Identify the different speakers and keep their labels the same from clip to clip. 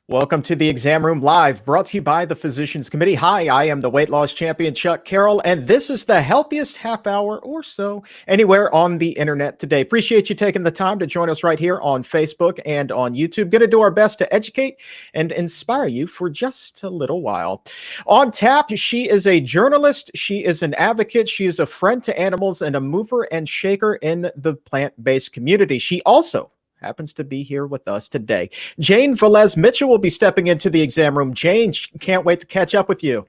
Speaker 1: Welcome to the Exam Room Live, brought to you by the Physicians Committee. Hi, I am the weight loss champion, Chuck Carroll, and this is the healthiest half hour or so anywhere on the internet today. Appreciate you taking the time to join us right here on Facebook and on YouTube. Going to do our best to educate and inspire you for just a little while. On tap, she is a journalist, she is an advocate, she is a friend to animals, and a mover and shaker in the plant-based community. She also happens to be here with us today. Jane Velez Mitchell will be stepping into the exam room. Jane, can't wait to catch up with you.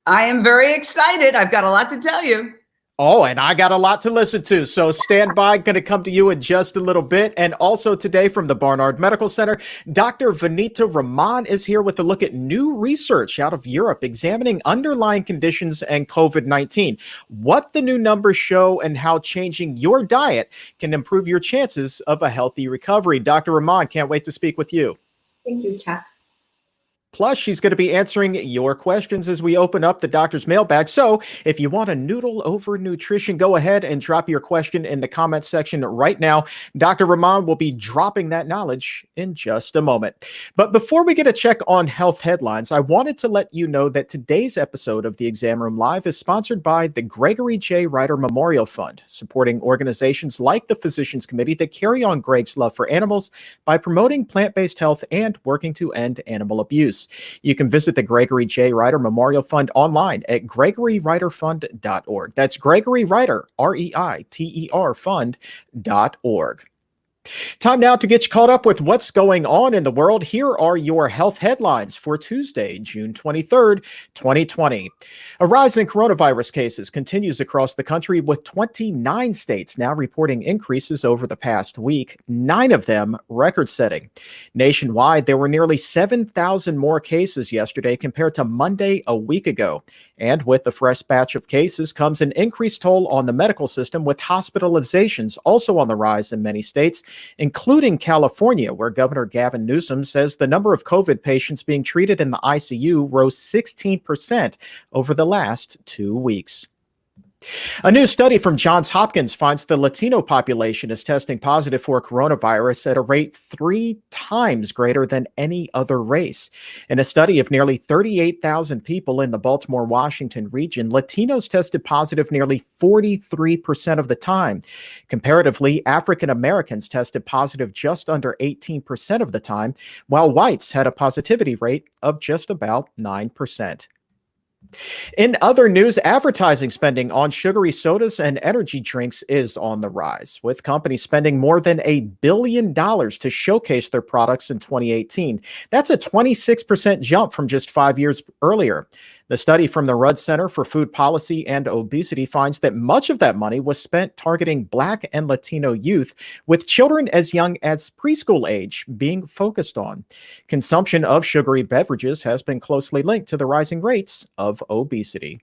Speaker 2: I am very excited. I've got a lot to tell you.
Speaker 1: Oh, and I got a lot to listen to, so stand by. Going to come to you in just a little bit. And also today from the Barnard Medical Center, Dr. Vinita Rahman is here with a look at new research out of Europe examining underlying conditions and COVID-19, what the new numbers show, and how changing your diet can improve your chances of a healthy recovery. Dr. Rahman, can't wait to speak with you.
Speaker 3: Thank you, Chuck.
Speaker 1: Plus, she's going to be answering your questions as we open up the doctor's mailbag. So if you want to noodle over nutrition, go ahead and drop your question in the comment section right now. Dr. Rahman will be dropping that knowledge in just a moment. But before we get a check on health headlines, I wanted to let you know that today's episode of the Exam Room Live is sponsored by the Gregory J. Ryder Memorial Fund, supporting organizations like the Physicians Committee that carry on Greg's love for animals by promoting plant-based health and working to end animal abuse. You can visit the Gregory J. Ryder Memorial Fund online at gregoryryderfund.org. That's Gregory Ryder, R-E-I-T-E-R, fund.org. Time now to get you caught up with what's going on in the world. Here are your health headlines for Tuesday, June 23rd, 2020. A rise in coronavirus cases continues across the country, with 29 states now reporting increases over the past week, 9 of them record-setting. Nationwide, there were nearly 7,000 more cases yesterday compared to Monday a week ago. And with the fresh batch of cases comes an increased toll on the medical system, with hospitalizations also on the rise in many states, including California, where Governor Gavin Newsom says the number of COVID patients being treated in the ICU rose 16% over the last 2 weeks. A new study from Johns Hopkins finds the Latino population is testing positive for coronavirus at a rate 3 times greater than any other race. In a study of nearly 38,000 people in the Baltimore, Washington region, Latinos tested positive nearly 43% of the time. Comparatively, African Americans tested positive just under 18% of the time, while whites had a positivity rate of just about 9%. In other news, advertising spending on sugary sodas and energy drinks is on the rise, with companies spending more than $1 billion to showcase their products in 2018. That's a 26% jump from just 5 years earlier. The study from the Rudd Center for Food Policy and Obesity finds that much of that money was spent targeting Black and Latino youth, with children as young as preschool age being focused on. Consumption of sugary beverages has been closely linked to the rising rates of obesity.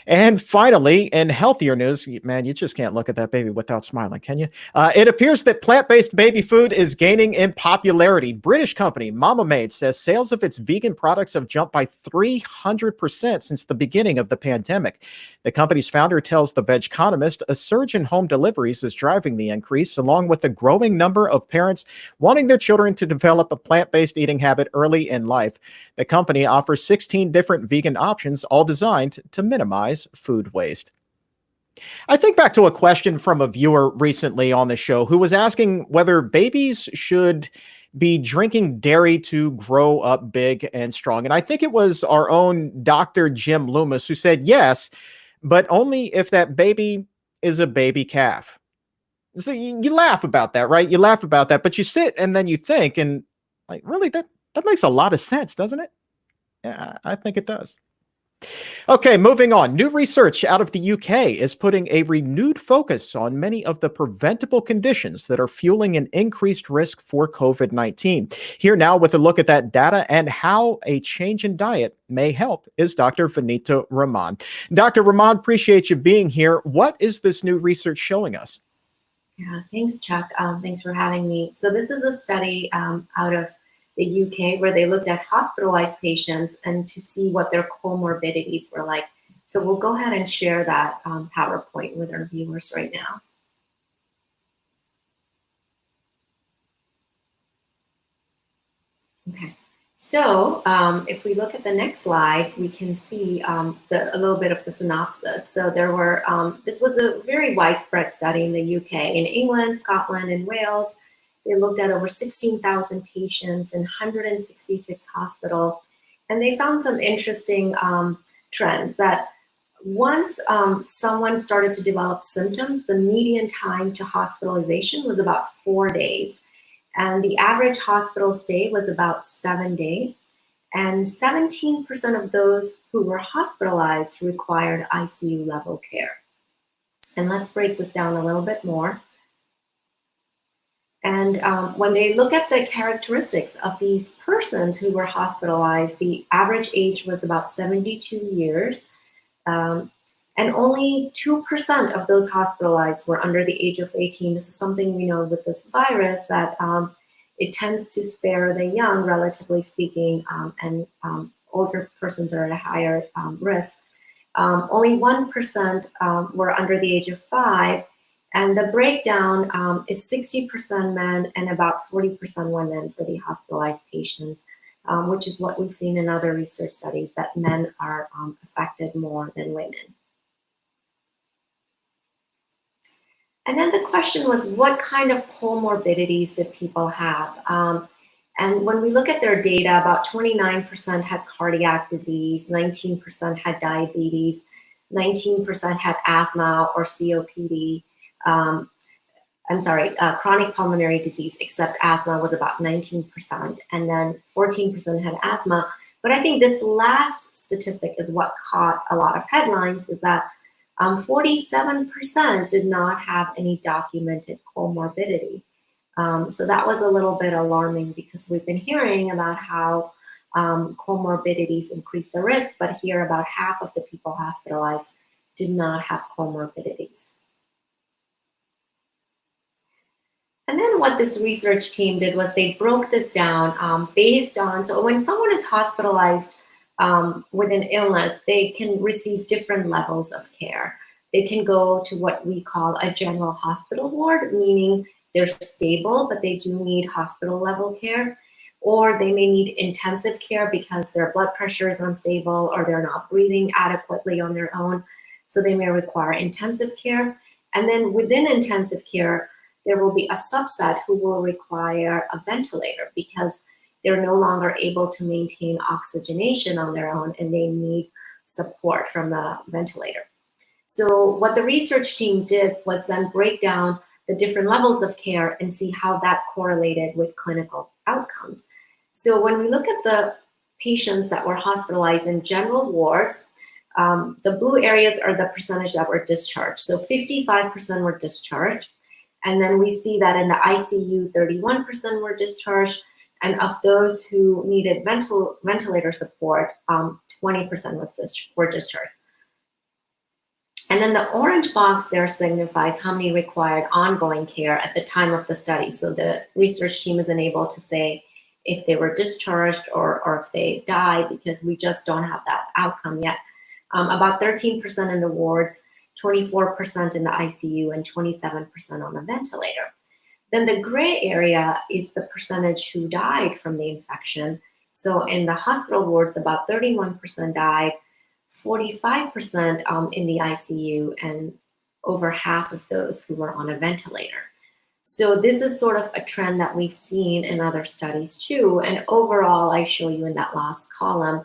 Speaker 1: And finally, in healthier news, man, you just can't look at that baby without smiling, can you? It appears that plant-based baby food is gaining in popularity. British company Mama Made says sales of its vegan products have jumped by 300% since the beginning of the pandemic. The company's founder tells The Vegconomist a surge in home deliveries is driving the increase, along with a growing number of parents wanting their children to develop a plant-based eating habit early in life. The company offers 16 different vegan options, all designed to minimize food waste. I think back to a question from a viewer recently on the show who was asking whether babies should be drinking dairy to grow up big and strong. And I think it was our own Dr. Jim Loomis who said yes, but only if that baby is a baby calf. So you laugh about that, right? You laugh about that, but you sit and then you think, and like, really, that makes a lot of sense, doesn't it? Yeah, I think it does. Okay, moving on. New research out of the UK is putting a renewed focus on many of the preventable conditions that are fueling an increased risk for COVID-19. Here now with a look at that data and how a change in diet may help is Dr. Vinita Rahman. Dr. Rahman, appreciate you being here. What is this new research showing us?
Speaker 3: Yeah, thanks, Chuck. Thanks for having me. So this is a study out of the UK where they looked at hospitalized patients and to see what their comorbidities were like. So we'll go ahead and share that PowerPoint with our viewers right now. Okay. So if we look at the next slide, we can see a little bit of the synopsis. So there were, this was a very widespread study in the UK, in England, Scotland, and Wales. They looked at over 16,000 patients in 166 hospitals, and they found some interesting trends that once someone started to develop symptoms, the median time to hospitalization was about 4 days. And the average hospital stay was about 7 days. And 17% of those who were hospitalized required ICU level care. And let's break this down a little bit more. And when they look at the characteristics of these persons who were hospitalized, the average age was about 72 years. And only 2% of those hospitalized were under the age of 18. This is something we know with this virus, that it tends to spare the young, relatively speaking, and older persons are at a higher risk. Only 1% were under the age of 5, and the breakdown is 60% men and about 40% women for the hospitalized patients, which is what we've seen in other research studies, that men are affected more than women. And then the question was, what kind of comorbidities did people have? And when we look at their data, about 29% had cardiac disease, 19% had diabetes, 19% had asthma or COPD. Chronic pulmonary disease, except asthma was about 19%, and then 14% had asthma. But I think this last statistic is what caught a lot of headlines, is that 47% did not have any documented comorbidity. So that was a little bit alarming, because we've been hearing about how comorbidities increase the risk, but here about half of the people hospitalized did not have comorbidities. And then what this research team did was they broke this down based on, so when someone is hospitalized with an illness, they can receive different levels of care. They can go to what we call a general hospital ward, meaning they're stable, but they do need hospital level care. Or they may need intensive care because their blood pressure is unstable, or they're not breathing adequately on their own. So they may require intensive care. And then within intensive care, there will be a subset who will require a ventilator because they're no longer able to maintain oxygenation on their own, and they need support from the ventilator. So what the research team did was then break down the different levels of care and see how that correlated with clinical outcomes. So when we look at the patients that were hospitalized in general wards, the blue areas are the percentage that were discharged. So 55% were discharged. And then we see that in the ICU, 31% were discharged. And of those who needed ventilator support, 20% were discharged. And then the orange box there signifies how many required ongoing care at the time of the study. So the research team isn't able to say if they were discharged or if they died, because we just don't have that outcome yet. About 13% in the wards, 24% in the ICU, and 27% on the ventilator. Then the gray area is the percentage who died from the infection. So in the hospital wards, about 31% died, 45% in the ICU, and over half of those who were on a ventilator. So this is sort of a trend that we've seen in other studies too. And overall, I show you in that last column,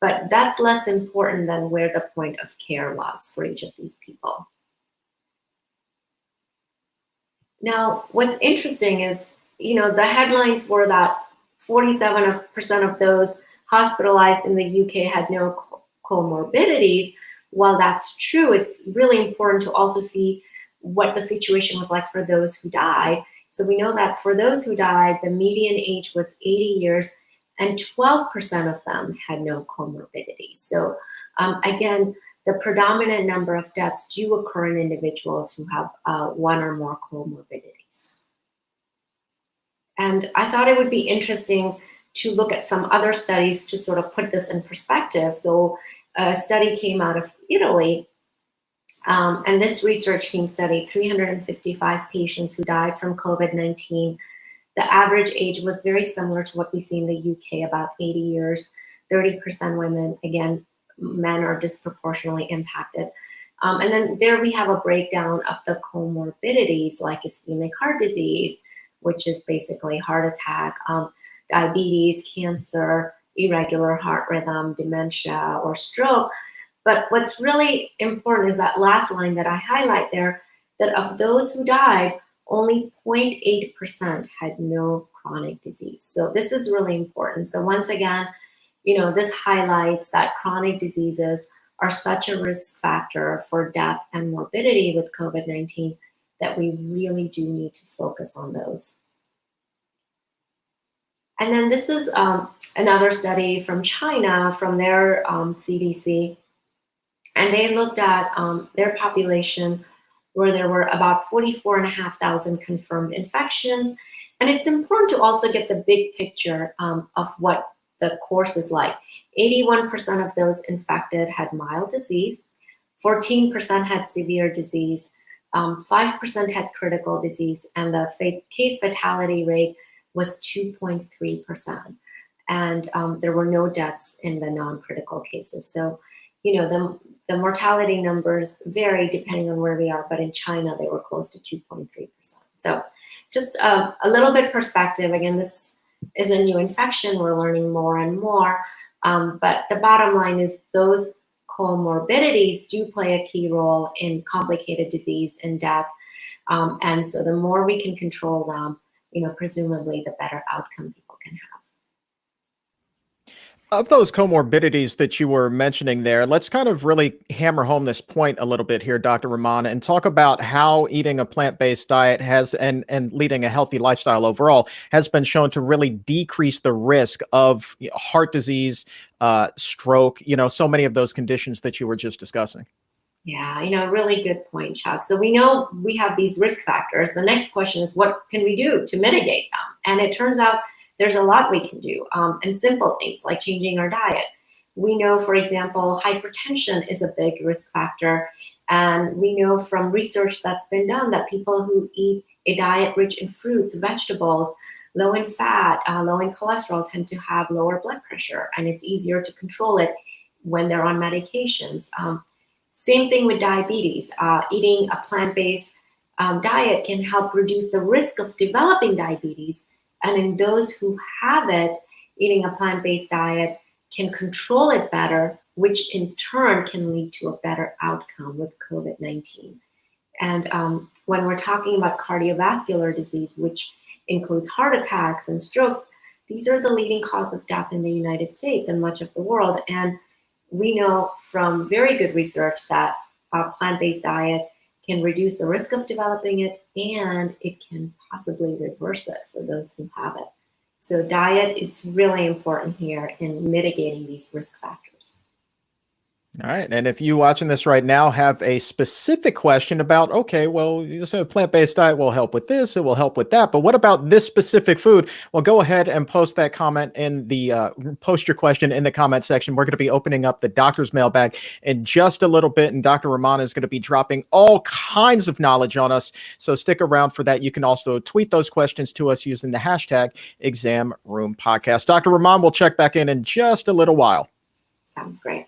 Speaker 3: but that's less important than where the point of care was for each of these people. Now, what's interesting is, the headlines were that 47% of those hospitalized in the UK had no comorbidities. While that's true, it's really important to also see what the situation was like for those who died. So we know that for those who died, the median age was 80 years, and 12% of them had no comorbidities. So again, the predominant number of deaths do occur in individuals who have one or more comorbidities. And I thought it would be interesting to look at some other studies to sort of put this in perspective. So a study came out of Italy, and this research team studied 355 patients who died from COVID-19 The average age was very similar to what we see in the UK, about 80 years, 30% women. Again, men are disproportionately impacted. And then there we have a breakdown of the comorbidities like ischemic heart disease, which is basically heart attack, diabetes, cancer, irregular heart rhythm, dementia, or stroke. But what's really important is that last line that I highlight there, that of those who died, only 0.8% had no chronic disease. So this is really important. So once again, this highlights that chronic diseases are such a risk factor for death and morbidity with COVID-19 that we really do need to focus on those. And then this is another study from China, from their CDC, and they looked at their population where there were about 44,500 confirmed infections. And it's important to also get the big picture of what the course is like. 81% of those infected had mild disease, 14% had severe disease, 5% had critical disease, and the case fatality rate was 2.3%. And there were no deaths in the non-critical cases. So, the mortality numbers vary depending on where we are, but in China, they were close to 2.3%. So just a little bit perspective. Again, this is a new infection. We're learning more and more. But the bottom line is those comorbidities do play a key role in complicated disease and death. And so the more we can control them, presumably the better outcome people can have.
Speaker 1: Of those comorbidities that you were mentioning there, let's kind of really hammer home this point a little bit here, Dr. Rahman, and talk about how eating a plant-based diet has and leading a healthy lifestyle overall has been shown to really decrease the risk of heart disease, stroke, so many of those conditions that you were just discussing.
Speaker 3: Yeah, really good point, Chuck. So we know we have these risk factors. The next question is, what can we do to mitigate them? And it turns out there's a lot we can do, and simple things like changing our diet. We know, for example, hypertension is a big risk factor. And we know from research that's been done that people who eat a diet rich in fruits, vegetables, low in fat, low in cholesterol tend to have lower blood pressure, and it's easier to control it when they're on medications. Same thing with diabetes. Eating a plant-based diet can help reduce the risk of developing diabetes. And in those who have it, eating a plant-based diet can control it better, which in turn can lead to a better outcome with COVID-19. And when we're talking about cardiovascular disease, which includes heart attacks and strokes, these are the leading cause of death in the United States and much of the world. And we know from very good research that a plant-based diet can reduce the risk of developing it, and it can possibly reverse it for those who have it. So diet is really important here in mitigating these risk factors.
Speaker 1: All right. And if you watching this right now have a specific question about, okay, well, a plant-based diet will help with this, it will help with that, but what about this specific food? Well, go ahead and post that comment in the, post your question in the comment section. We're going to be opening up the doctor's mailbag in just a little bit, and Dr. Rahman is going to be dropping all kinds of knowledge on us. So stick around for that. You can also tweet those questions to us using the hashtag #ExamRoomPodcast. Dr. Rahman will check back in just a little while.
Speaker 3: Sounds great.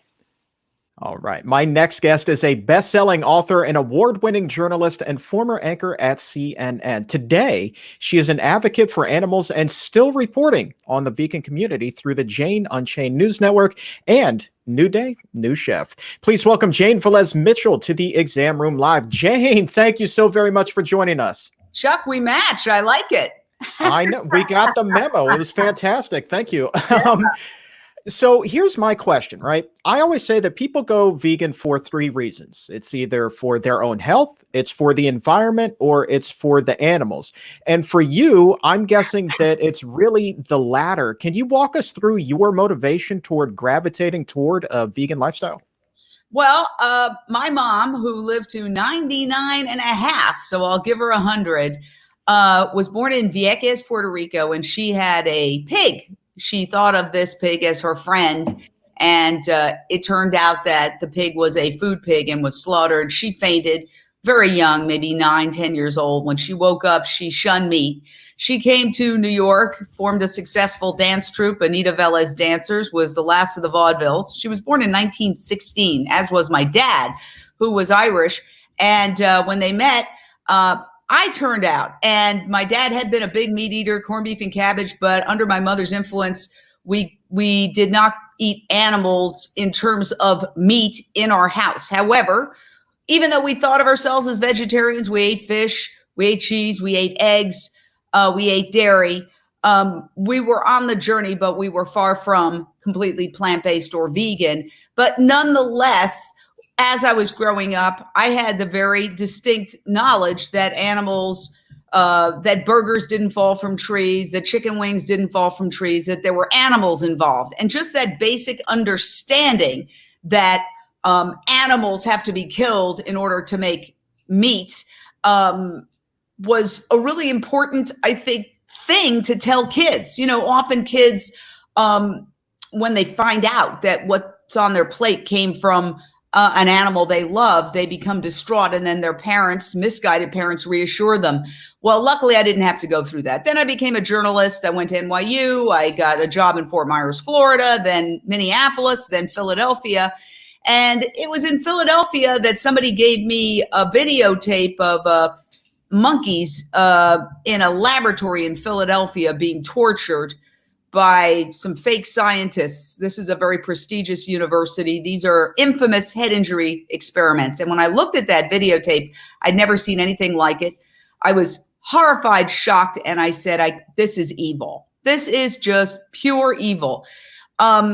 Speaker 1: All right. My next guest is a best-selling author and award-winning journalist and former anchor at CNN. Today, she is an advocate for animals and still reporting on the vegan community through the Jane Unchained News Network and New Day, New Chef. Please welcome Jane Velez Mitchell to the Exam Room Live. Jane, thank you so very much for joining us.
Speaker 2: Chuck, we match. I like it.
Speaker 1: I know. We got the memo. It was fantastic. Thank you. So here's my question, right? I always say that people go vegan for three reasons. It's either for their own health, it's for the environment, or it's for the animals. And for you, I'm guessing that it's really the latter. Can you walk us through your motivation toward gravitating toward a vegan lifestyle?
Speaker 2: Well, my mom, who lived to 99 and a half, so I'll give her 100, was born in Vieques, Puerto Rico, and she had a pig. She thought of this pig as her friend, and it turned out that the pig was a food pig and was slaughtered. She fainted very young, maybe 9, 10 years old. When she woke up, she shunned meat. She came to New York, formed a successful dance troupe. Anita Velez Dancers was the last of the vaudevilles. She was born in 1916, as was my dad, who was Irish. And when they met, I turned out, and my dad had been a big meat eater, corned beef and cabbage, but under my mother's influence, we did not eat animals in terms of meat in our house. However, even though we thought of ourselves as vegetarians, we ate fish, we ate cheese, we ate eggs, we ate dairy. We were on the journey, but we were far from completely plant-based or vegan. But nonetheless, as I was growing up, I had the very distinct knowledge that animals, that burgers didn't fall from trees, that chicken wings didn't fall from trees, that there were animals involved. And just that basic understanding that animals have to be killed in order to make meat was a really important, I think, thing to tell kids. You know, often kids, when they find out that what's on their plate came from an animal they love, they become distraught, and then their parents, misguided parents, reassure them. Well, luckily, I didn't have to go through that. Then I became a journalist. I went to NYU. I got a job in Fort Myers, Florida, then Minneapolis, then Philadelphia. And it was in Philadelphia that somebody gave me a videotape of monkeys in a laboratory in Philadelphia being tortured by some fake scientists. This is a very prestigious university. These are infamous head injury experiments. And when I looked at that videotape, I'd never seen anything like it. I was horrified, shocked, and I said, this is evil. This is just pure evil.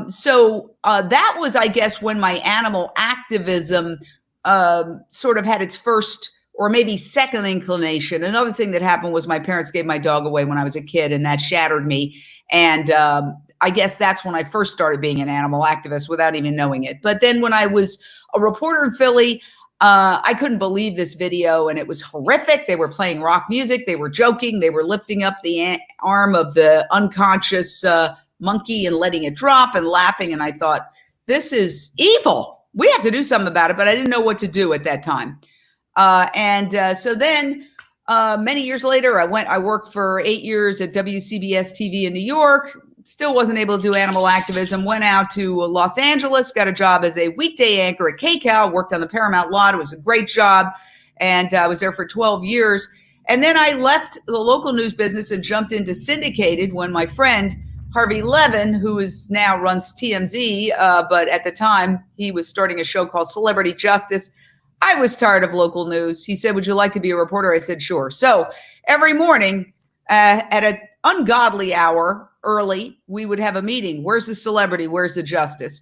Speaker 2: So that was, I guess, when my animal activism sort of had its first or maybe second inclination. Another thing that happened was my parents gave my dog away when I was a kid, and that shattered me. And I guess that's when I first started being an animal activist without even knowing it. But then when I was a reporter in Philly, I couldn't believe this video, and it was horrific. They were playing rock music. They were joking. They were lifting up the arm of the unconscious monkey and letting it drop and laughing. And I thought, this is evil. We have to do something about it, but I didn't know what to do at that time. So then many years later, I worked for 8 years at WCBS TV in New York, still wasn't able to do animal activism, went out to Los Angeles, got a job as a weekday anchor at KCAL, worked on the Paramount lot. It was a great job. And I was there for 12 years. And then I left the local news business and jumped into syndicated when my friend Harvey Levin, who is now runs TMZ, but at the time he was starting a show called Celebrity Justice. I was tired of local news. He said, would you like to be a reporter? I said, sure. So every morning at an ungodly hour early, we would have a meeting. Where's the celebrity? Where's the justice?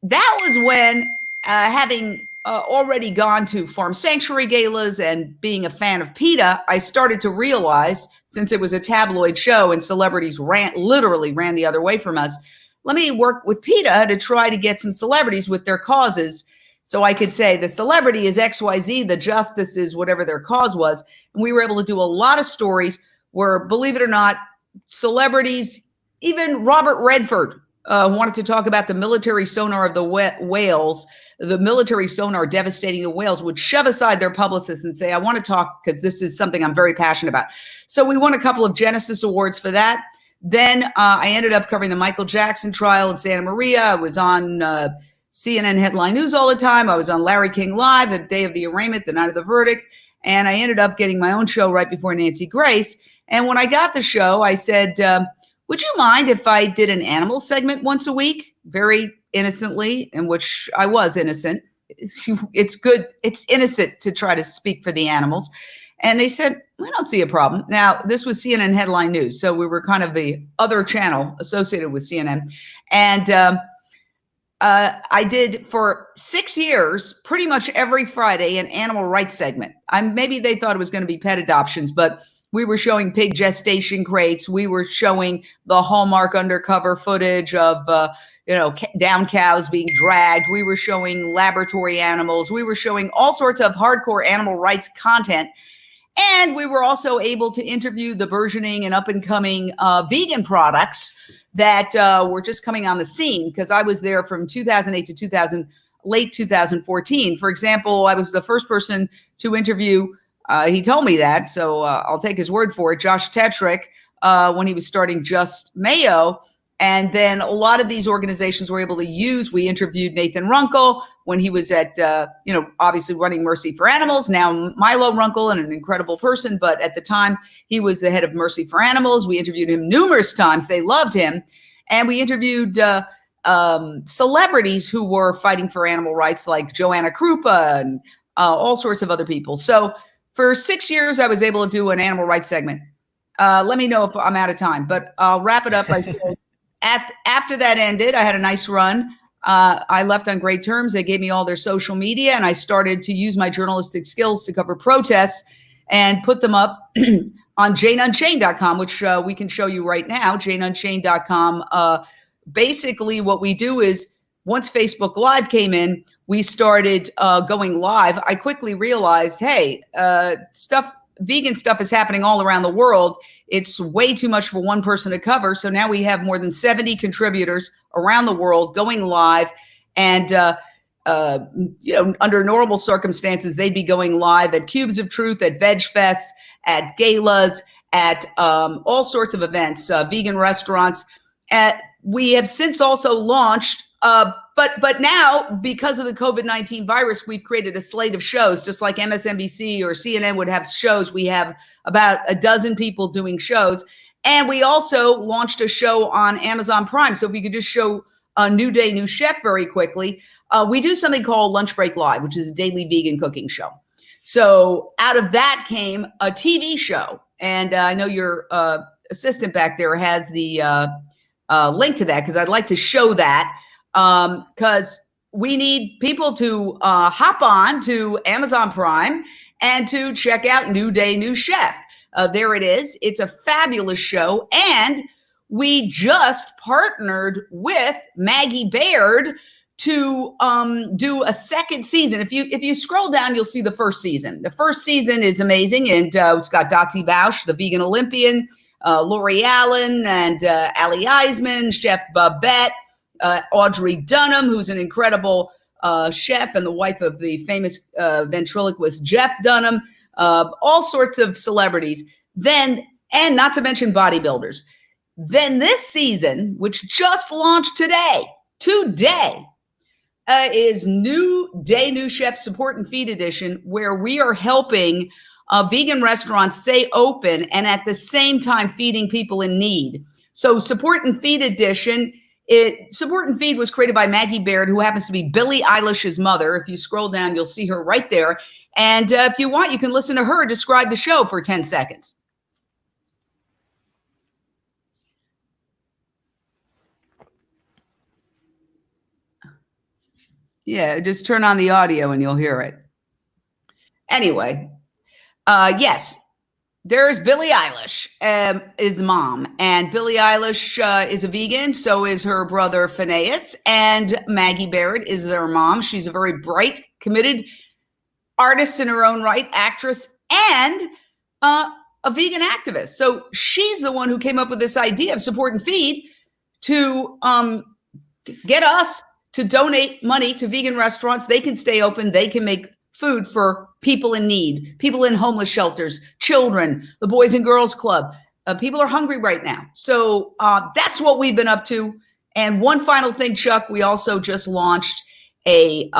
Speaker 2: That was when, having already gone to farm sanctuary galas and being a fan of PETA, I started to realize, since it was a tabloid show and celebrities literally ran the other way from us, let me work with PETA to try to get some celebrities with their causes. So I could say the celebrity is XYZ, the justice is whatever their cause was. And we were able to do a lot of stories where, believe it or not, celebrities, even Robert Redford, wanted to talk about the military sonar of the whales, the military sonar devastating the whales, would shove aside their publicists and say, I want to talk because this is something I'm very passionate about. So we won a couple of Genesis Awards for that. Then I ended up covering the Michael Jackson trial in Santa Maria. I was on CNN Headline News all the time. I was on Larry King Live the day of the arraignment, the night of the verdict. And I ended up getting my own show right before Nancy Grace. And when I got the show, I said, would you mind if I did an animal segment once a week? Very innocently, in which I was innocent. It's good. It's innocent to try to speak for the animals. And they said, we don't see a problem. Now, this was CNN Headline News. So we were kind of the other channel associated with CNN. And I did for 6 years, pretty much every Friday, an animal rights segment. Maybe they thought it was going to be pet adoptions, but we were showing pig gestation crates. We were showing the Hallmark undercover footage of, down cows being dragged. We were showing laboratory animals. We were showing all sorts of hardcore animal rights content. And we were also able to interview the burgeoning and up and coming vegan products that were just coming on the scene, because I was there from 2008 to 2000. late 2014. For example, I was the first person to interview, he told me that, so I'll take his word for it, Josh Tetrick, when he was starting Just Mayo. And then a lot of these organizations were able to use, we interviewed Nathan Runkle when he was at, obviously running Mercy for Animals, now Milo Runkle, and an incredible person. But at the time, he was the head of Mercy for Animals. We interviewed him numerous times. They loved him. And we interviewed celebrities who were fighting for animal rights, like Joanna Krupa and all sorts of other people. So for 6 years, I was able to do an animal rights segment. Let me know if I'm out of time, but I'll wrap it up by saying, after that ended, I had a nice run. I left on great terms. They gave me all their social media, and I started to use my journalistic skills to cover protests and put them up on JaneUnchained.com, which we can show you right now, JaneUnchained.com. Basically, what we do is once Facebook Live came in, we started going live. I quickly realized, hey, vegan stuff is happening all around the world. It's way too much for one person to cover. So now we have more than 70 contributors around the world going live. And, under normal circumstances, they'd be going live at Cubes of Truth, at Veg Fests, at galas, at all sorts of events, vegan restaurants. We have since also launched, but now, because of the COVID-19 virus, we've created a slate of shows, just like MSNBC or CNN would have shows. We have about a dozen people doing shows. And we also launched a show on Amazon Prime. So if you could just show a New Day, New Chef very quickly, we do something called Lunch Break Live, which is a daily vegan cooking show. So out of that came a TV show. And I know your assistant back there has the link to that, because I'd like to show that. Because we need people to hop on to Amazon Prime and to check out New Day, New Chef. There it is. It's a fabulous show. And we just partnered with Maggie Baird to do a second season. If you scroll down, you'll see the first season. The first season is amazing. And it's got Dotsie Bausch, the vegan Olympian, Lori Allen, and Ali Eisman, Chef Babette, Audrey Dunham, who's an incredible chef and the wife of the famous ventriloquist Jeff Dunham, all sorts of celebrities. Then, and not to mention bodybuilders. Then this season, which just launched today, is New Day, New Chef Support and Feed Edition, where we are helping vegan restaurants stay open and at the same time feeding people in need. So Support and Feed Edition, Support and Feed was created by Maggie Baird, who happens to be Billie Eilish's mother. If you scroll down, you'll see her right there. And if you want, you can listen to her describe the show for 10 seconds. Yeah, just turn on the audio and you'll hear it. Anyway, yes. There's Billie Eilish, is mom, and Billie Eilish is a vegan. So is her brother Phineas, and Maggie Baird is their mom. She's a very bright, committed artist in her own right, actress, and a vegan activist. So she's the one who came up with this idea of Support and Feed to get us to donate money to vegan restaurants. They can stay open. They can make food for people in need, people in homeless shelters, children, the Boys and Girls Club. People are hungry right now. So that's what we've been up to. And one final thing, Chuck, we also just launched an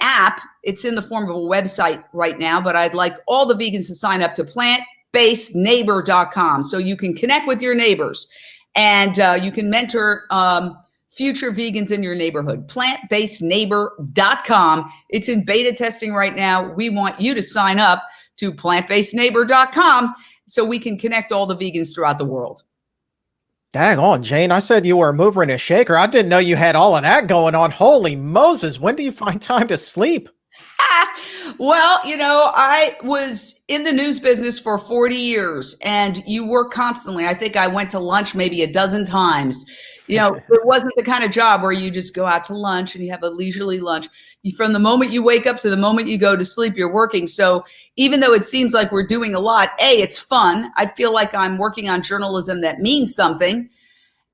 Speaker 2: app. It's in the form of a website right now, but I'd like all the vegans to sign up to PlantBasedNeighbor.com so you can connect with your neighbors and you can mentor future vegans in your neighborhood. PlantBasedNeighbor.com. It's in beta testing right now. We want you to sign up to PlantBasedNeighbor.com so we can connect all the vegans throughout the world.
Speaker 1: Dang on, Jane. I said you were a mover and a shaker. I didn't know you had all of that going on. Holy Moses. When do you find time to sleep?
Speaker 2: Well, I was in the news business for 40 years and you work constantly. I think I went to lunch maybe a dozen times. It wasn't the kind of job where you just go out to lunch and you have a leisurely lunch. From the moment you wake up to the moment you go to sleep, you're working. So even though it seems like we're doing a lot, it's fun. I feel like I'm working on journalism that means something.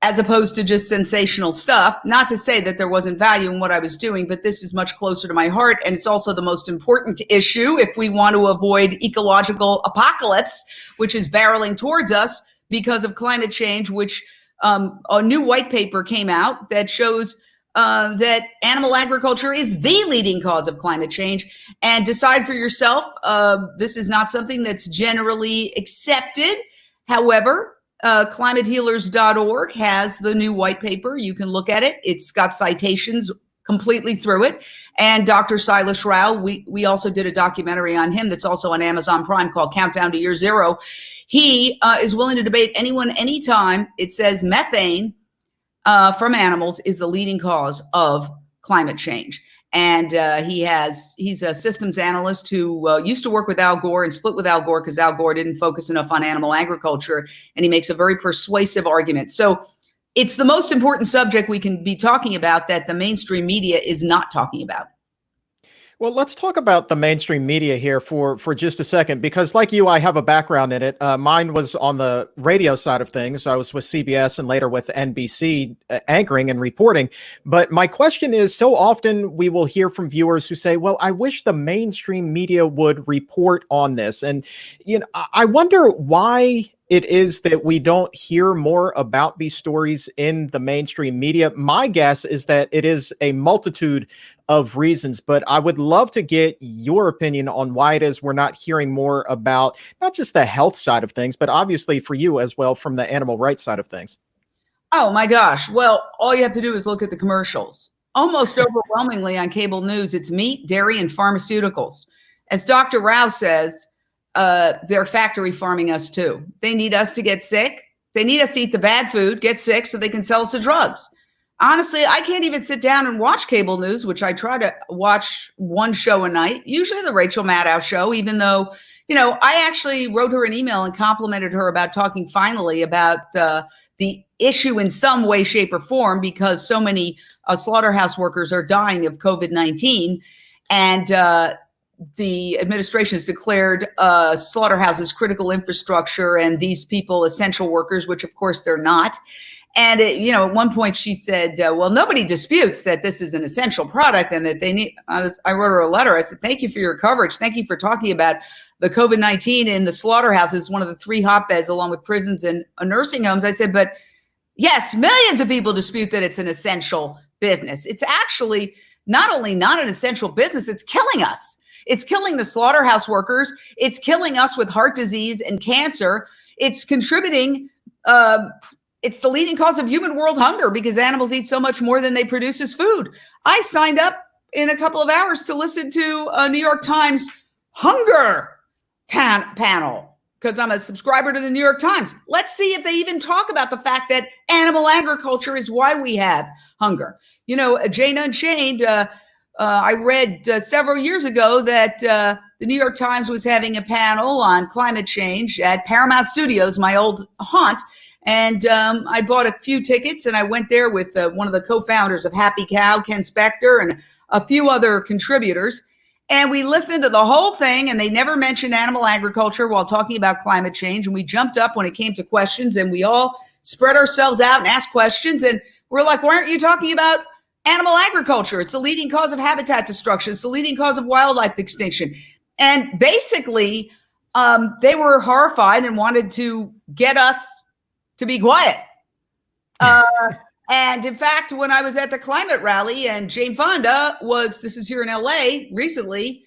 Speaker 2: as opposed to just sensational stuff. Not to say that there wasn't value in what I was doing, but this is much closer to my heart. And it's also the most important issue if we want to avoid ecological apocalypse, which is barreling towards us because of climate change, which a new white paper came out that shows that animal agriculture is the leading cause of climate change. And decide for yourself. This is not something that's generally accepted. However, climatehealers.org has the new white paper. You can look at it. It's got citations completely through it. And Dr. Silas Rao, we also did a documentary on him that's also on Amazon Prime called Countdown to Year Zero. He is willing to debate anyone, anytime. It says methane from animals is the leading cause of climate change. And he's a systems analyst who used to work with Al Gore and split with Al Gore because Al Gore didn't focus enough on animal agriculture. And he makes a very persuasive argument. So it's the most important subject we can be talking about that the mainstream media is not talking about.
Speaker 1: Well, let's talk about the mainstream media here for just a second, because like you, I have a background in it. Mine was on the radio side of things. I was with CBS and later with NBC anchoring and reporting. But my question is, so often we will hear from viewers who say, well, I wish the mainstream media would report on this. And I wonder why it is that we don't hear more about these stories in the mainstream media. My guess is that it is a multitude of reasons, but I would love to get your opinion on why it is we're not hearing more about not just the health side of things, but obviously for you as well from the animal rights side of things.
Speaker 2: Oh my gosh. Well, all you have to do is look at the commercials. Almost overwhelmingly on cable news, it's meat, dairy, and pharmaceuticals. As Dr. Rao says, they're factory farming us too. They need us to get sick. They need us to eat the bad food, get sick so they can sell us the drugs. Honestly, I can't even sit down and watch cable news, which I try to watch one show a night, usually the Rachel Maddow show, even though, I actually wrote her an email and complimented her about talking finally about the issue in some way, shape, or form, because so many slaughterhouse workers are dying of COVID-19. And the administration has declared slaughterhouses critical infrastructure and these people essential workers, which of course they're not. And, at one point she said, well, nobody disputes that this is an essential product and that they need, I wrote her a letter. I said, thank you for your coverage. Thank you for talking about the COVID-19 in the slaughterhouses, one of the 3 hotbeds along with prisons and nursing homes. I said, but yes, millions of people dispute that it's an essential business. It's actually not only not an essential business, it's killing us. It's killing the slaughterhouse workers. It's killing us with heart disease and cancer. It's contributing, it's the leading cause of human world hunger because animals eat so much more than they produce as food. I signed up in a couple of hours to listen to a New York Times hunger panel because I'm a subscriber to the New York Times. Let's see if they even talk about the fact that animal agriculture is why we have hunger. Jane Unchained, I read several years ago that the New York Times was having a panel on climate change at Paramount Studios, my old haunt. And I bought a few tickets and I went there with one of the co-founders of Happy Cow, Ken Spector, and a few other contributors. And we listened to the whole thing and they never mentioned animal agriculture while talking about climate change. And we jumped up when it came to questions and we all spread ourselves out and asked questions. And we're like, why aren't you talking about animal agriculture? It's the leading cause of habitat destruction. It's the leading cause of wildlife extinction. And basically, they were horrified and wanted to get us to be quiet. And in fact, when I was at the climate rally and Jane Fonda this is here in LA recently,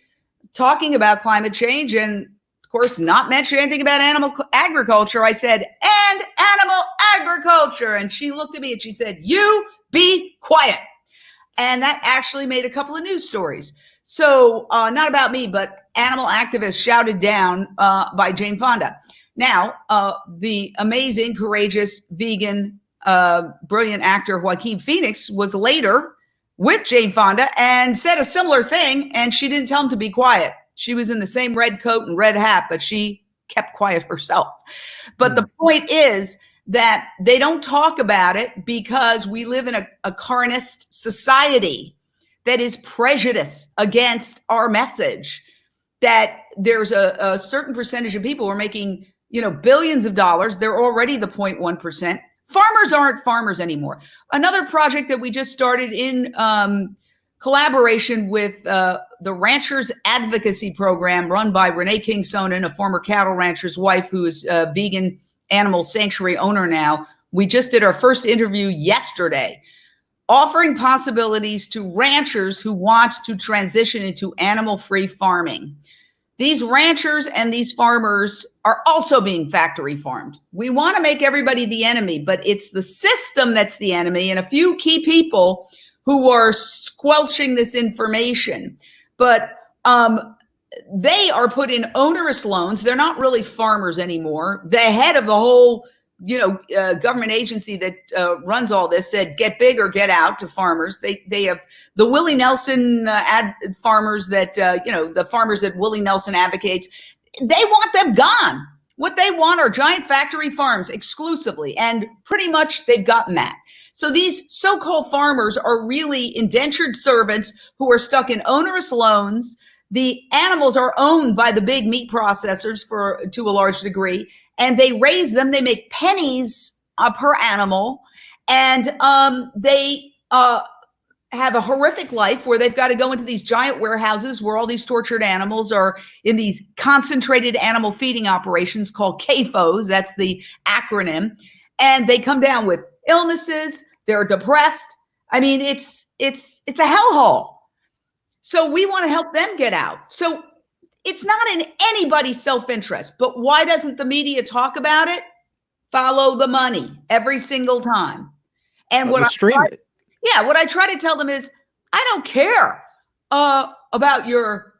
Speaker 2: talking about climate change and of course, not mentioning anything about animal agriculture, I said, and animal agriculture. And she looked at me and she said, you be quiet. And that actually made a couple of news stories. So not about me, but animal activists shouted down by Jane Fonda. Now, the amazing, courageous, vegan, brilliant actor Joaquin Phoenix was later with Jane Fonda and said a similar thing, and she didn't tell him to be quiet. She was in the same red coat and red hat, but she kept quiet herself. But the point is that they don't talk about it because we live in a carnist society that is prejudiced against our message, that there's a certain percentage of people who are making billions of dollars. They're already the 0.1%. Farmers aren't farmers anymore. Another project that we just started in collaboration with the Ranchers Advocacy Program run by Renee King Sonnen, a former cattle rancher's wife who is a vegan animal sanctuary owner now. We just did our first interview yesterday, offering possibilities to ranchers who want to transition into animal-free farming. These ranchers and these farmers are also being factory farmed. We want to make everybody the enemy, but it's the system that's the enemy and a few key people who are squelching this information. But they are put in onerous loans. They're not really farmers anymore. The head of the whole government agency that runs all this said, get big or get out to farmers. They have the Willie Nelson farmers that, the farmers that Willie Nelson advocates. They want them gone. What they want are giant factory farms exclusively. And pretty much they've gotten that. So these so-called farmers are really indentured servants who are stuck in onerous loans. The animals are owned by the big meat processors to a large degree. And they raise them, they make pennies per animal, and they have a horrific life where they've got to go into these giant warehouses where all these tortured animals are in these concentrated animal feeding operations called CAFOs, that's the acronym, and they come down with illnesses, they're depressed. I mean, it's a hellhole. So we want to help them get out. So it's not in anybody's self-interest, but why doesn't the media talk about it? Follow the money every single time. And what I try to tell them is, I don't care about your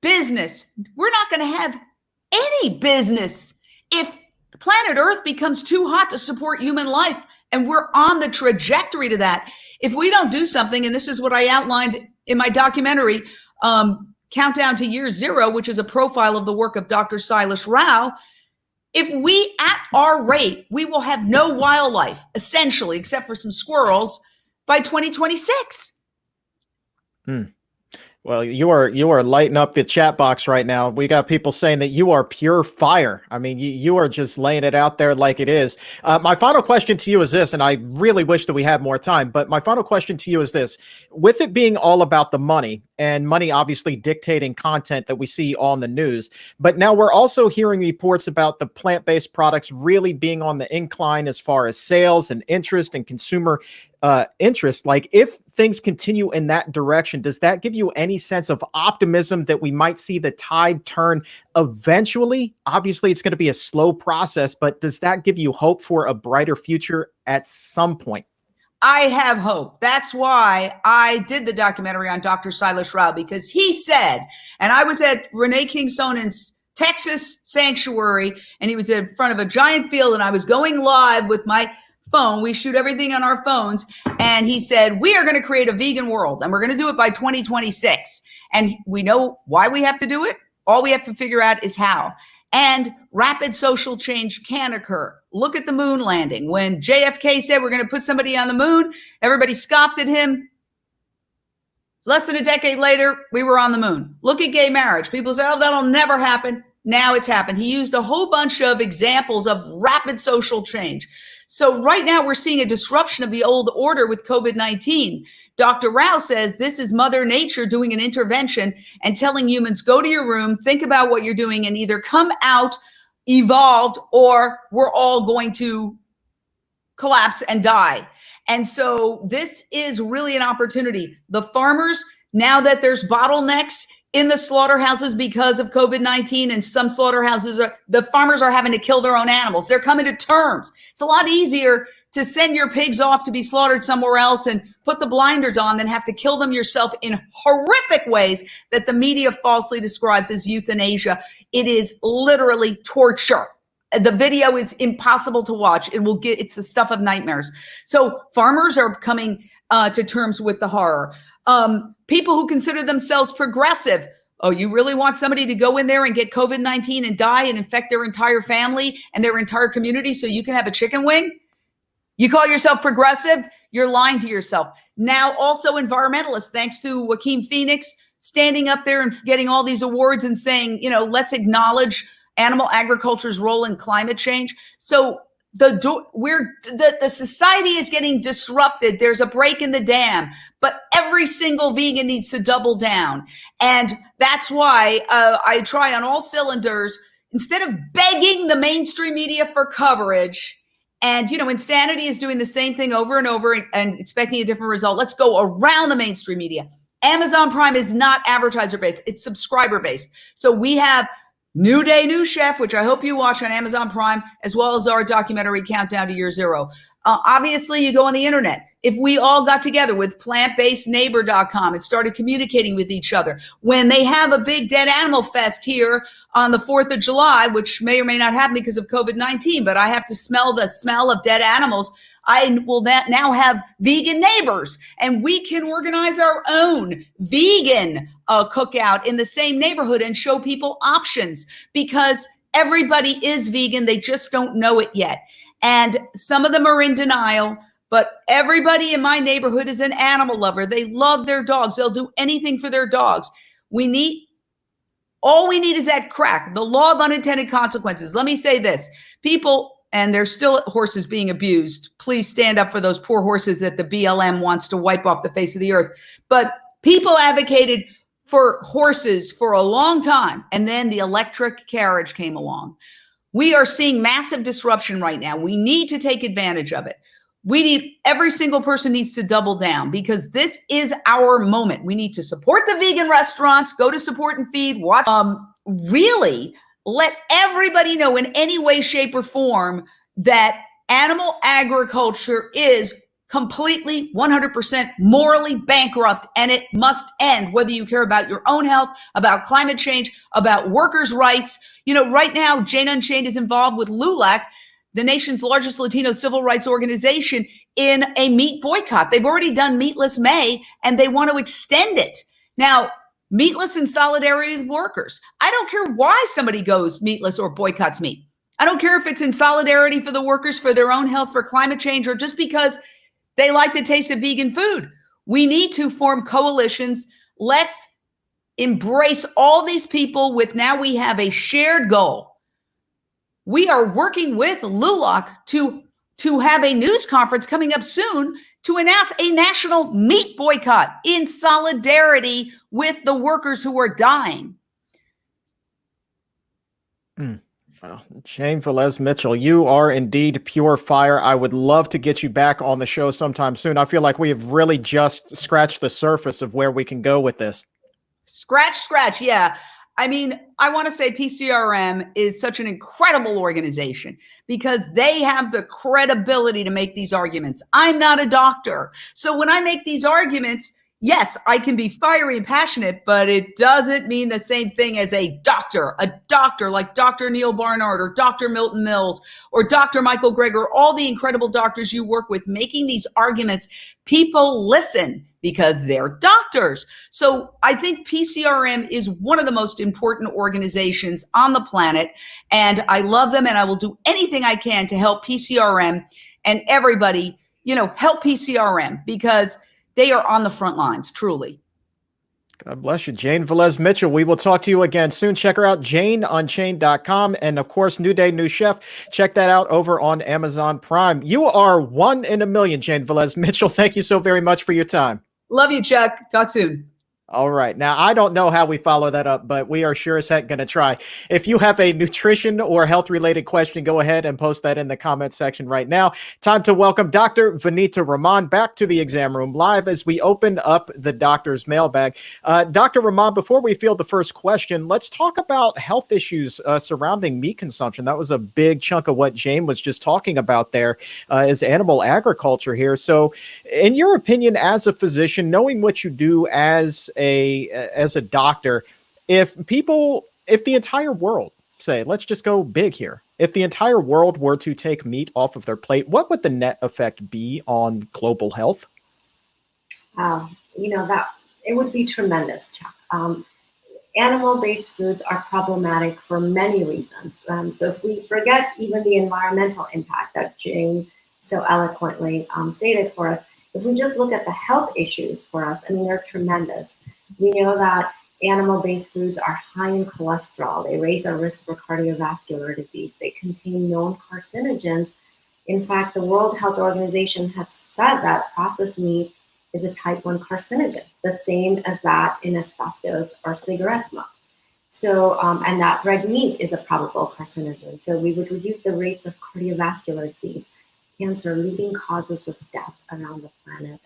Speaker 2: business. We're not going to have any business if planet Earth becomes too hot to support human life, and we're on the trajectory to that. If we don't do something, and this is what I outlined in my documentary, Countdown to Year Zero, which is a profile of the work of Dr. Silas Rao. If we, at our rate, we will have no wildlife, essentially, except for some squirrels, by 2026.
Speaker 1: Well, you are lighting up the chat box right now. We got people saying that you are pure fire. I mean, you are just laying it out there like it is. My final question to you is this, and I really wish that we had more time, but my final question to you is this. With it being all about the money, and money obviously dictating content that we see on the news, but now we're also hearing reports about the plant-based products really being on the incline as far as sales and interest and consumer interest. Like, if things continue in that direction, does that give you any sense of optimism that we might see the tide turn eventually? Obviously, it's going to be a slow process, but does that give you hope for a brighter future at some point?
Speaker 2: I have hope. That's why I did the documentary on Dr. Silas Rao, because he said, and I was at Renee King Sonnen's Texas sanctuary, and he was in front of a giant field, and I was going live with my phone. We shoot everything on our phones. And he said, we are going to create a vegan world, and we're going to do it by 2026. And we know why we have to do it. All we have to figure out is how. And rapid social change can occur. Look at the moon landing. When JFK said we're going to put somebody on the moon, everybody scoffed at him. Less than a decade later, we were on the moon. Look at gay marriage. People said, oh, that'll never happen. Now it's happened. He used a whole bunch of examples of rapid social change. So right now we're seeing a disruption of the old order with COVID-19. Dr. Rao says this is Mother Nature doing an intervention and telling humans, go to your room, think about what you're doing, and either come out evolved or we're all going to collapse and die. And so this is really an opportunity. The farmers, now that there's bottlenecks in the slaughterhouses because of COVID-19, and some slaughterhouses, the farmers are having to kill their own animals. They're coming to terms. It's a lot easier to send your pigs off to be slaughtered somewhere else and put the blinders on than have to kill them yourself in horrific ways that the media falsely describes as euthanasia. It is literally torture. The video is impossible to watch. It's the stuff of nightmares. So farmers are coming to terms with the horror. People who consider themselves progressive. Oh, you really want somebody to go in there and get COVID-19 and die and infect their entire family and their entire community so you can have a chicken wing? You call yourself progressive? You're lying to yourself. Now, also environmentalists, thanks to Joaquin Phoenix, standing up there and getting all these awards and saying, let's acknowledge animal agriculture's role in climate change. So the society is getting disrupted. There's a break in the dam, but every single vegan needs to double down. And that's why I try on all cylinders, instead of begging the mainstream media for coverage. And, Insanity is doing the same thing over and over and expecting a different result. Let's go around the mainstream media. Amazon Prime is not advertiser-based. It's subscriber-based. So we have New Day, New Chef, which I hope you watch on Amazon Prime, as well as our documentary Countdown to Year Zero. Obviously, you go on the internet. If we all got together with PlantBasedNeighbor.com and started communicating with each other, when they have a big dead animal fest here on the 4th of July, which may or may not happen because of COVID-19, but I have to smell the smell of dead animals, I will now have vegan neighbors, and we can organize our own vegan cookout in the same neighborhood and show people options, because everybody is vegan. They just don't know it yet. And some of them are in denial, but everybody in my neighborhood is an animal lover. They love their dogs. They'll do anything for their dogs. All we need is that crack, the law of unintended consequences. Let me say this, people, and there's still horses being abused. Please stand up for those poor horses that the BLM wants to wipe off the face of the earth. But people advocated for horses for a long time, and then the electric carriage came along. We are seeing massive disruption right now. We need to take advantage of it. Every single person needs to double down, because this is our moment. We need to support the vegan restaurants, go to Support and Feed, watch, really let everybody know in any way, shape, or form that animal agriculture is completely 100% morally bankrupt, and it must end, whether you care about your own health, about climate change, about workers' rights. Right now, Jane Unchained is involved with LULAC, the nation's largest Latino civil rights organization, in a meat boycott. They've already done Meatless May, and they want to extend it. Now, meatless in solidarity with workers. I don't care why somebody goes meatless or boycotts meat. I don't care if it's in solidarity for the workers, for their own health, for climate change, or just because they like the taste of vegan food. We need to form coalitions. Let's embrace all these people now we have a shared goal. We are working with LULAC to have a news conference coming up soon to announce a national meat boycott in solidarity with the workers who are dying.
Speaker 1: Well, Jane Velez Mitchell, you are indeed pure fire. I would love to get you back on the show sometime soon. I feel like we have really just scratched the surface of where we can go with this.
Speaker 2: Scratch. Yeah. I mean, I want to say PCRM is such an incredible organization because they have the credibility to make these arguments. I'm not a doctor. So when I make these arguments, yes, I can be fiery and passionate, but it doesn't mean the same thing as a doctor like Dr. Neil Barnard or Dr. Milton Mills or Dr. Michael Greger, all the incredible doctors you work with making these arguments. People listen because they're doctors. So I think PCRM is one of the most important organizations on the planet, and I love them, and I will do anything I can to help PCRM and everybody, help PCRM because they are on the front lines, truly.
Speaker 1: God bless you, Jane Velez Mitchell. We will talk to you again soon. Check her out, JaneUnchained.com. And of course, New Day, New Chef. Check that out over on Amazon Prime. You are one in a million, Jane Velez Mitchell. Thank you so very much for your time.
Speaker 2: Love you, Chuck. Talk soon.
Speaker 1: All right. Now, I don't know how we follow that up, but we are sure as heck going to try. If you have a nutrition or health-related question, go ahead and post that in the comment section right now. Time to welcome Dr. Vanita Rahman back to the exam room live as we open up the doctor's mailbag. Dr. Rahman, before we field the first question, let's talk about health issues surrounding meat consumption. That was a big chunk of what Jane was just talking about there, is animal agriculture here. So in your opinion, as a physician, knowing what you do as a doctor, if the entire world, say, let's just go big here, if the entire world were to take meat off of their plate, what would the net effect be on global health?
Speaker 3: That it would be tremendous, Chuck. Animal-based foods are problematic for many reasons. So if we forget even the environmental impact that Jane so eloquently stated for us, if we just look at the health issues for us, they're tremendous. We know that animal-based foods are high in cholesterol. They raise our risk for cardiovascular disease. They contain known carcinogens In fact, the World Health Organization has said that processed meat is a type 1 carcinogen, the same as that in asbestos or cigarette smoke. So, and that red meat is a probable carcinogen. So we would reduce the rates of cardiovascular disease, cancer, leading causes of death around the planet.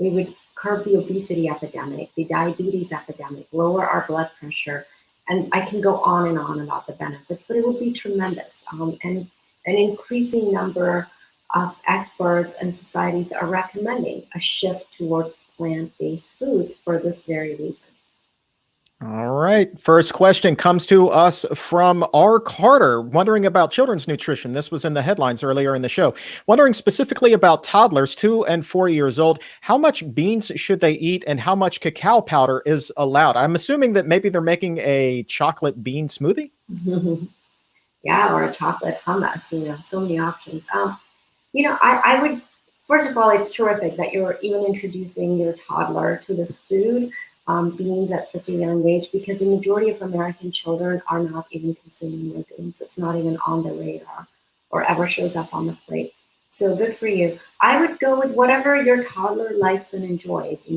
Speaker 3: We would curb the obesity epidemic, the diabetes epidemic, lower our blood pressure. And I can go on and on about the benefits, but it would be tremendous. And an increasing number of experts and societies are recommending a shift towards plant-based foods for this very reason.
Speaker 1: All right. First question comes to us from R. Carter, wondering about children's nutrition. This was in the headlines earlier in the show. Wondering specifically about toddlers 2 and 4 years old. How much beans should they eat and how much cacao powder is allowed? I'm assuming that maybe they're making a chocolate bean smoothie.
Speaker 3: Yeah, or a chocolate hummus, so many options. I would, first of all, it's terrific that you're even introducing your toddler to this food. Beans at such a young age, because the majority of American children are not even consuming legumes. It's not even on the radar or ever shows up on the plate. So good for you. I would go with whatever your toddler likes and enjoys,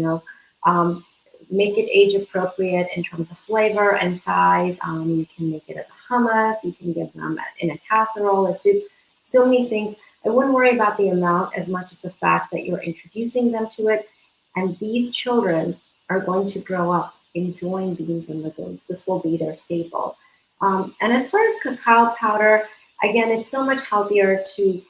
Speaker 3: make it age appropriate in terms of flavor and size. You can make it as a hummus. You can give them in a casserole, a soup, so many things. I wouldn't worry about the amount as much as the fact that you're introducing them to it. And these children are going to grow up enjoying beans and legumes. This will be their staple. And as far as cacao powder, again, it's so much healthier to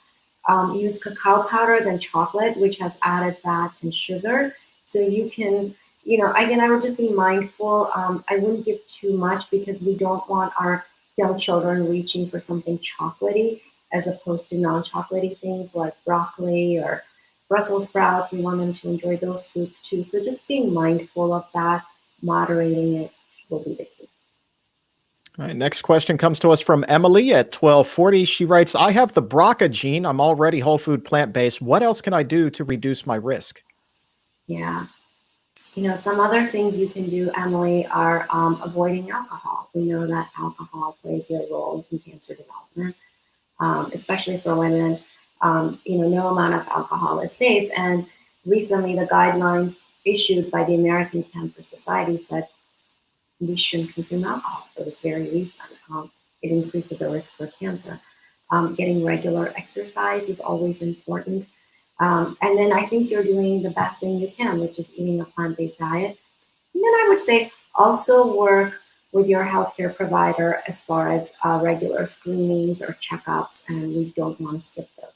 Speaker 3: use cacao powder than chocolate, which has added fat and sugar. So you can, again, I would just be mindful. I wouldn't give too much because we don't want our young children reaching for something chocolatey as opposed to non-chocolatey things like broccoli or Brussels sprouts. We want them to enjoy those foods too. So just being mindful of that, moderating it will be the key.
Speaker 1: All right, next question comes to us from Emily at 1240. She writes, I have the BRCA gene. I'm already whole food plant-based. What else can I do to reduce my risk?
Speaker 3: Yeah. Some other things you can do, Emily, are avoiding alcohol. We know that alcohol plays a role in cancer development, especially for women. No amount of alcohol is safe. And recently the guidelines issued by the American Cancer Society said we shouldn't consume alcohol for this very reason. It increases the risk for cancer. Getting regular exercise is always important. And then I think you're doing the best thing you can, which is eating a plant-based diet. And then I would say also work with your healthcare provider as far as regular screenings or checkups, and we don't want to skip those.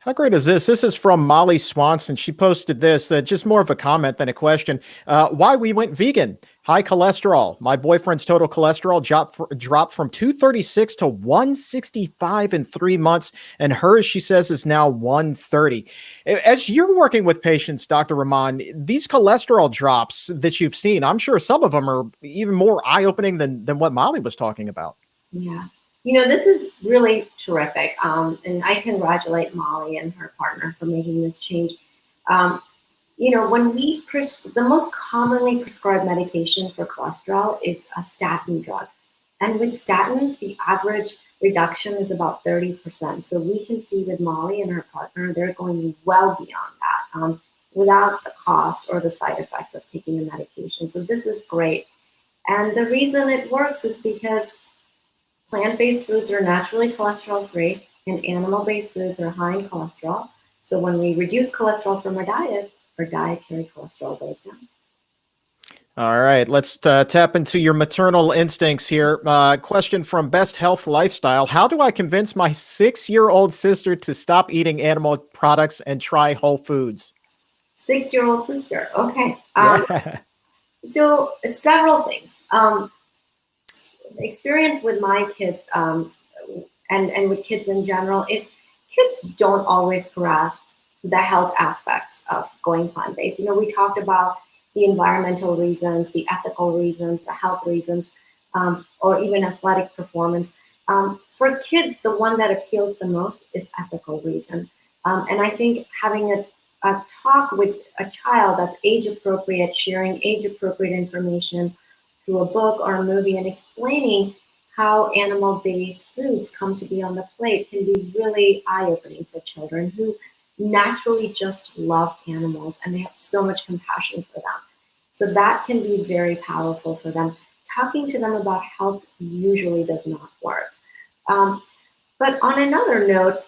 Speaker 1: How great is this? This is from Molly Swanson. She posted this, just more of a comment than a question. Why we went vegan. High cholesterol. My boyfriend's total cholesterol dropped from 236 to 165 in 3 months. And hers, she says, is now 130. As you're working with patients, Dr. Rahman, these cholesterol drops that you've seen, I'm sure some of them are even more eye-opening than what Molly was talking about.
Speaker 3: Yeah. This is really terrific. And I congratulate Molly and her partner for making this change. When we the most commonly prescribed medication for cholesterol is a statin drug. And with statins, the average reduction is about 30%. So we can see with Molly and her partner, they're going well beyond that without the cost or the side effects of taking the medication. So this is great. And the reason it works is because plant-based foods are naturally cholesterol-free and animal-based foods are high in cholesterol. So when we reduce cholesterol from our diet, our dietary cholesterol goes down.
Speaker 1: All right, let's tap into your maternal instincts here. Question from Best Health Lifestyle. How do I convince my 6-year-old sister to stop eating animal products and try whole foods?
Speaker 3: 6-year-old sister. Okay.
Speaker 1: Yeah.
Speaker 3: So several things. Experience with my kids and with kids in general is kids don't always grasp the health aspects of going plant-based. We talked about the environmental reasons, the ethical reasons, the health reasons, or even athletic performance. For kids, the one that appeals the most is ethical reason. And I think having a talk with a child that's age appropriate, sharing age appropriate information through a book or a movie and explaining how animal-based foods come to be on the plate can be really eye-opening for children who naturally just love animals and they have so much compassion for them. So that can be very powerful for them. Talking to them about health usually does not work. But on another note,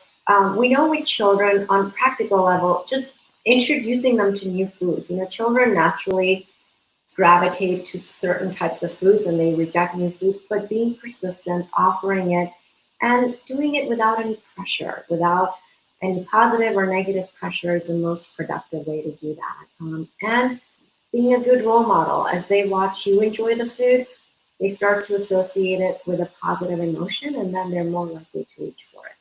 Speaker 3: we know with children on practical level, just introducing them to new foods. Children naturally gravitate to certain types of foods and they reject new foods, but being persistent, offering it, and doing it without any pressure, without any positive or negative pressure is the most productive way to do that. And being a good role model. As they watch you enjoy the food, they start to associate it with a positive emotion, and then they're more likely to reach for it.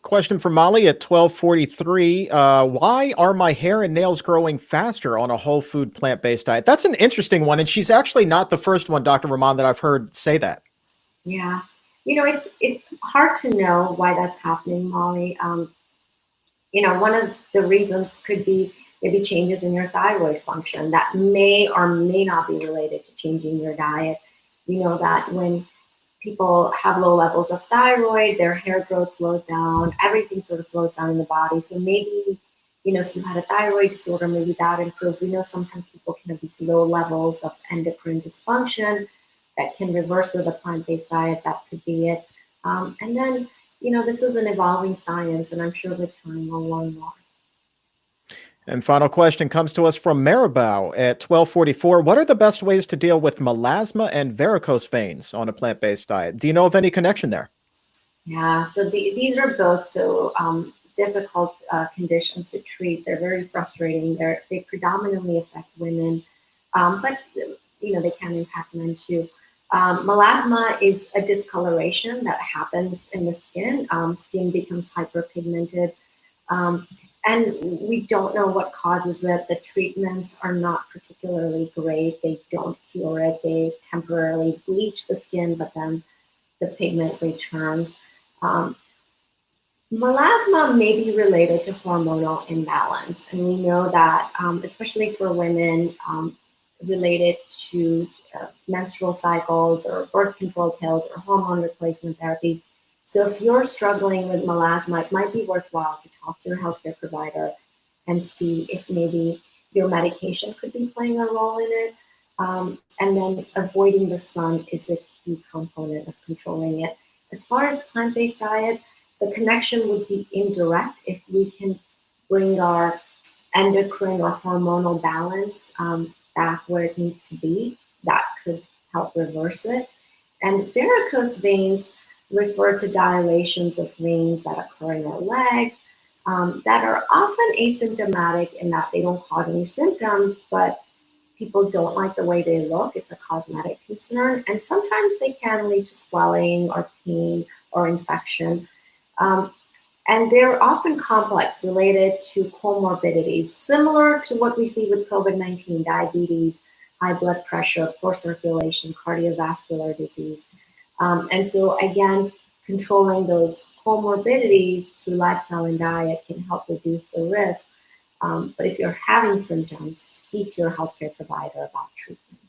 Speaker 1: Question from Molly at 1243. Why are my hair and nails growing faster on a whole food plant-based diet? That's an interesting one, and she's actually not the first one, Dr. Rahman, that I've heard say that.
Speaker 3: Yeah, it's hard to know why that's happening, Molly. One of the reasons could be maybe changes in your thyroid function that may or may not be related to changing your diet. We know that when people have low levels of thyroid, their hair growth slows down, everything sort of slows down in the body. So maybe, if you had a thyroid disorder, maybe that improved. We know sometimes people can have these low levels of endocrine dysfunction that can reverse with a plant-based diet. That could be it. And then, this is an evolving science, and I'm sure with time we'll learn more.
Speaker 1: And final question comes to us from Maribel at 1244. What are the best ways to deal with melasma and varicose veins on a plant-based diet? Do you know of any connection there?
Speaker 3: Yeah, so these are both so difficult conditions to treat. They're very frustrating. They predominantly affect women, but they can impact men too. Melasma is a discoloration that happens in the skin. Skin becomes hyperpigmented. And we don't know what causes it. The treatments are not particularly great. They don't cure it. They temporarily bleach the skin, but then the pigment returns. Melasma may be related to hormonal imbalance. And we know that, especially for women, related to menstrual cycles or birth control pills or hormone replacement therapy. So if you're struggling with melasma, it might be worthwhile to talk to your healthcare provider and see if maybe your medication could be playing a role in it. And then avoiding the sun is a key component of controlling it. As far as plant-based diet, the connection would be indirect if we can bring our endocrine or hormonal balance back where it needs to be. That could help reverse it. And varicose veins refer to dilations of veins that occur in our legs that are often asymptomatic in that they don't cause any symptoms, but people don't like the way they look. It's a cosmetic concern, and sometimes they can lead to swelling or pain or infection. And they're often complex, related to comorbidities, similar to what we see with COVID-19, diabetes, high blood pressure, poor circulation, cardiovascular disease. And so again, controlling those comorbidities through lifestyle and diet can help reduce the risk. But if you're having symptoms, speak to your healthcare provider about treatment.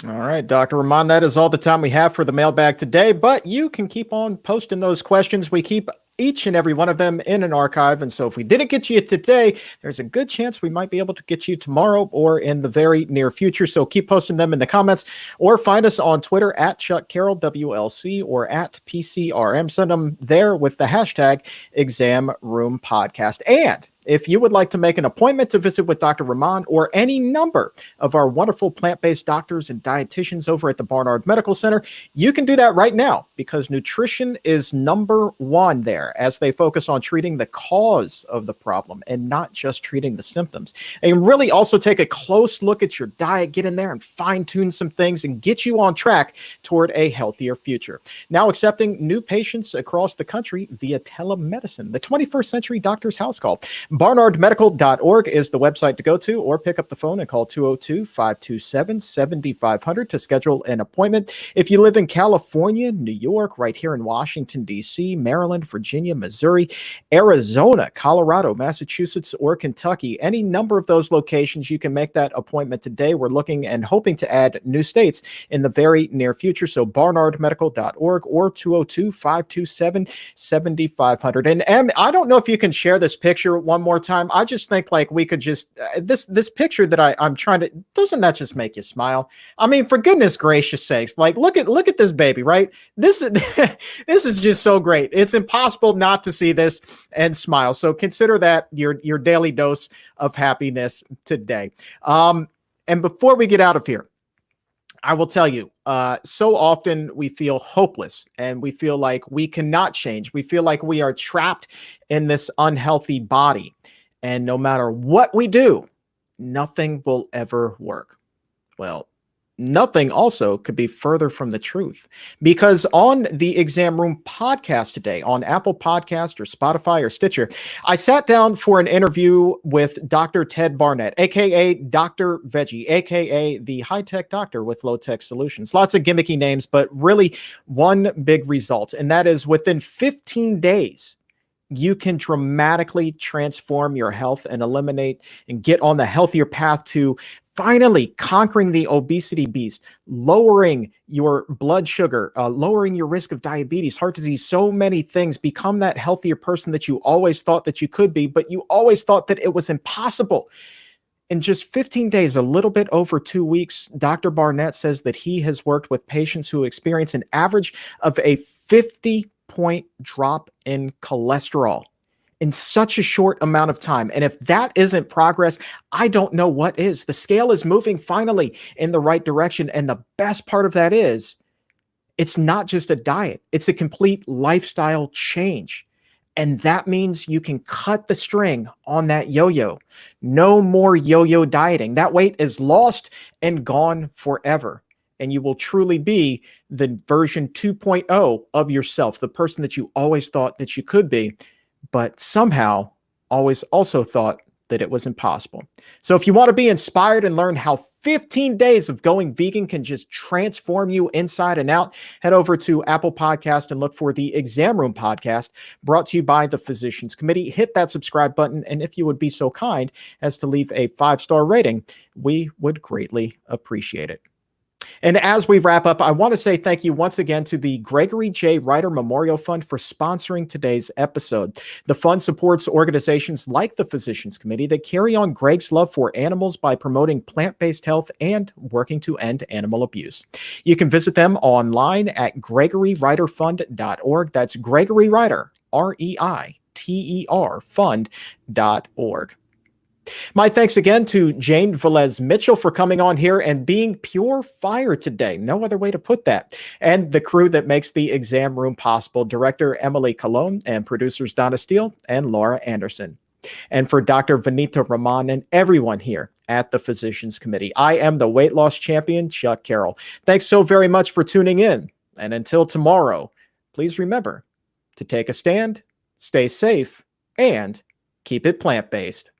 Speaker 1: All right, Dr. Rahman, that is all the time we have for the mailbag today, but you can keep on posting those questions. We keep each and every one of them in an archive. And so if we didn't get you today, there's a good chance we might be able to get you tomorrow or in the very near future. So keep posting them in the comments or find us on Twitter at Chuck Carroll WLC or at PCRM. Send them there with the hashtag Exam Room Podcast. And if you would like to make an appointment to visit with Dr. Rahman or any number of our wonderful plant-based doctors and dietitians over at the Barnard Medical Center, you can do that right now because nutrition is number one there as they focus on treating the cause of the problem and not just treating the symptoms. And really also take a close look at your diet, get in there and fine-tune some things and get you on track toward a healthier future. Now accepting new patients across the country via telemedicine, the 21st century doctor's house call. Barnardmedical.org is the website to go to, or pick up the phone and call 202-527-7500 to schedule an appointment. If you live in California, New York, right here in Washington, D.C., Maryland, Virginia, Missouri, Arizona, Colorado, Massachusetts, or Kentucky, any number of those locations, you can make that appointment today. We're looking and hoping to add new states in the very near future. So barnardmedical.org or 202-527-7500. And Em, I don't know if you can share this picture one more time. I just think like we could just, this picture that I'm trying to, doesn't that just make you smile? I mean, for goodness gracious sakes, like look at this baby, right? This is, this is just so great. It's impossible not to see this and smile. So consider that your daily dose of happiness today. And before we get out of here, I will tell you, so often we feel hopeless and we feel like we cannot change. We feel like we are trapped in this unhealthy body. And no matter what we do, nothing will ever work. Well, nothing also could be further from the truth, because on the Exam Room podcast today on Apple Podcast or Spotify or Stitcher, I sat down for an interview with Dr. Ted Barnett, aka Dr. Veggie, aka the high-tech doctor with low-tech solutions. Lots of gimmicky names, but really one big result, and that is within 15 days, you can dramatically transform your health and eliminate and get on the healthier path to finally conquering the obesity beast, lowering your blood sugar, lowering your risk of diabetes, heart disease, so many things. Become that healthier person that you always thought that you could be, but you always thought that it was impossible. In just 15 days, a little bit over 2 weeks, Dr. Barnett says that he has worked with patients who experience an average of a 50-point drop in cholesterol in such a short amount of time. And if that isn't progress, I don't know what is. The scale is moving finally in the right direction. And the best part of that is it's not just a diet. It's a complete lifestyle change. And that means you can cut the string on that yo-yo. No more yo-yo dieting. That weight is lost and gone forever. And you will truly be the version 2.0 of yourself, the person that you always thought that you could be, but somehow always also thought that it was impossible. So if you want to be inspired and learn how 15 days of going vegan can just transform you inside and out, head over to Apple Podcast and look for the Exam Room podcast, brought to you by the Physicians Committee. Hit that subscribe button, and if you would be so kind as to leave a 5-star rating, we would greatly appreciate it. And as we wrap up, I want to say thank you once again to the Gregory J. Ryder Memorial Fund for sponsoring today's episode. The fund supports organizations like the Physicians Committee that carry on Greg's love for animals by promoting plant-based health and working to end animal abuse. You can visit them online at gregoryryderfund.org. That's Gregory Ryder, R-E-I-T-E-R, fund.org. My thanks again to Jane Velez Mitchell for coming on here and being pure fire today. No other way to put that. And the crew that makes the Exam Room possible, Director Emily Colon and producers Donna Steele and Laura Anderson. And for Dr. Vanita Rahman and everyone here at the Physicians Committee, I am the weight loss champion, Chuck Carroll. Thanks so very much for tuning in. And until tomorrow, please remember to take a stand, stay safe, and keep it plant-based.